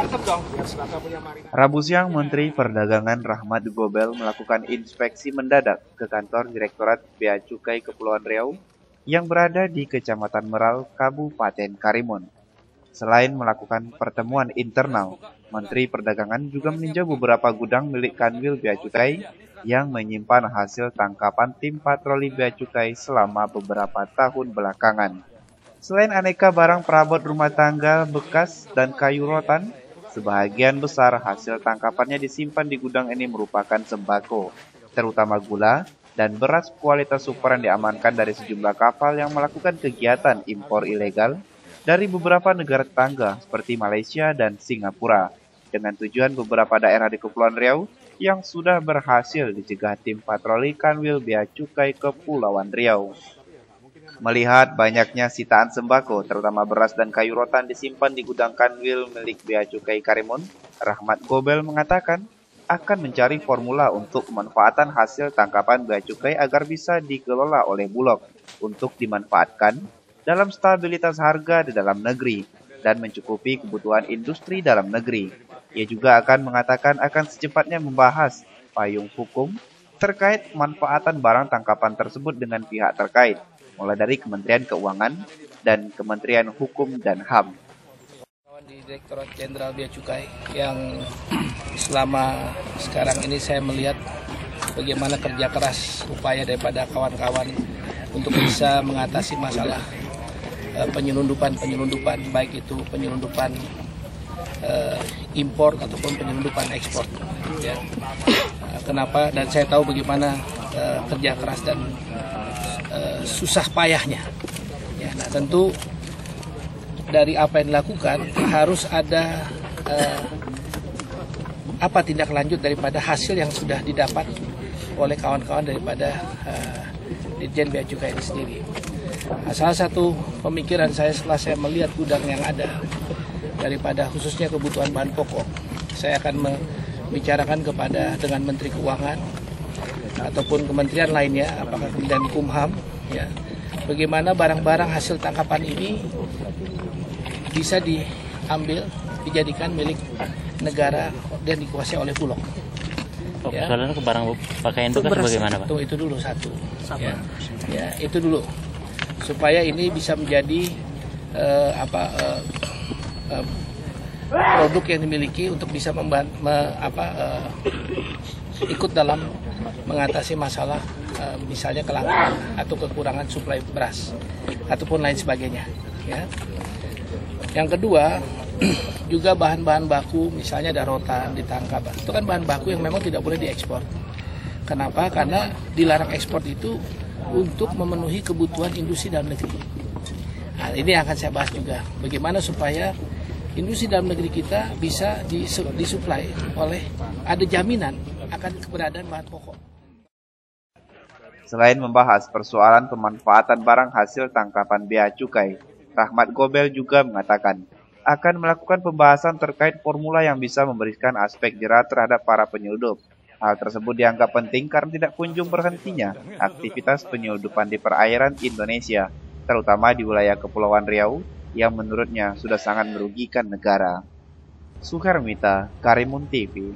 Mantap dong, biar Selatan punya marina. Rabu siang, Menteri Perdagangan Rahmat Gobel melakukan inspeksi mendadak ke kantor Direktorat Bea Cukai Kepulauan Riau yang berada di Kecamatan Meral, Kabupaten Karimun. Selain melakukan pertemuan internal, Menteri Perdagangan juga meninjau beberapa gudang milik Kanwil Bea Cukai yang menyimpan hasil tangkapan tim patroli Bea Cukai selama beberapa tahun belakangan. Selain aneka barang perabot rumah tangga bekas dan kayu rotan, sebagian besar hasil tangkapannya disimpan di gudang ini merupakan sembako, terutama gula dan beras kualitas super yang diamankan dari sejumlah kapal yang melakukan kegiatan impor ilegal dari beberapa negara tetangga seperti Malaysia dan Singapura, dengan tujuan beberapa daerah di Kepulauan Riau yang sudah berhasil dicegah tim patroli Kanwil Bea Cukai Kepulauan Riau. Melihat banyaknya sitaan sembako, terutama beras dan kayu rotan disimpan di gudang Kanwil milik Bea Cukai Karimun, Rahmat Gobel mengatakan akan mencari formula untuk pemanfaatan hasil tangkapan Bea Cukai agar bisa dikelola oleh Bulog untuk dimanfaatkan dalam stabilitas harga di dalam negeri dan mencukupi kebutuhan industri dalam negeri. Ia juga akan mengatakan akan secepatnya membahas payung hukum terkait pemanfaatan barang tangkapan tersebut dengan pihak terkait, mulai dari Kementerian Keuangan dan Kementerian Hukum dan HAM. Di Direktorat Jenderal Bea Cukai yang selama sekarang ini saya melihat bagaimana kerja keras upaya daripada kawan-kawan untuk bisa mengatasi masalah penyelundupan, baik itu penyelundupan impor ataupun penyelundupan ekspor. Ya. Kenapa? Dan saya tahu bagaimana kerja keras dan susah payahnya. Ya, nah tentu dari apa yang dilakukan harus ada apa tindak lanjut daripada hasil yang sudah didapat oleh kawan-kawan daripada Ditjen Bea Cukai ini sendiri. Nah, salah satu pemikiran saya setelah saya melihat gudang yang ada daripada khususnya kebutuhan bahan pokok, saya akan membicarakan dengan Menteri Keuangan ataupun kementerian lainnya, apakah Kementerian Hukum, ya, bagaimana barang-barang hasil tangkapan ini bisa diambil, dijadikan milik negara dan dikuasai oleh Bulog. Ya. Soalnya ke barang pakaian bekas bagaimana, Pak? Itu dulu satu. Ya, itu dulu. Supaya ini bisa menjadi produk yang dimiliki untuk bisa ikut dalam mengatasi masalah misalnya kelangkaan atau kekurangan suplai beras ataupun lain sebagainya. Ya. Yang kedua, juga bahan-bahan baku, misalnya ada rotan ditangkap, itu kan bahan baku yang memang tidak boleh diekspor. Kenapa? Karena dilarang ekspor itu untuk memenuhi kebutuhan industri dalam negeri. Nah, ini akan saya bahas juga, bagaimana supaya industri dalam negeri kita bisa disuplai oleh, ada jaminan akan keberadaan bahan pokok. Selain membahas persoalan pemanfaatan barang hasil tangkapan Bea Cukai, Rahmat Gobel juga mengatakan akan melakukan pembahasan terkait formula yang bisa memberikan aspek jera terhadap para penyelundup. Hal tersebut dianggap penting karena tidak kunjung berhentinya aktivitas penyelundupan di perairan Indonesia, terutama di wilayah Kepulauan Riau yang menurutnya sudah sangat merugikan negara. Suhermita, Karimun TV.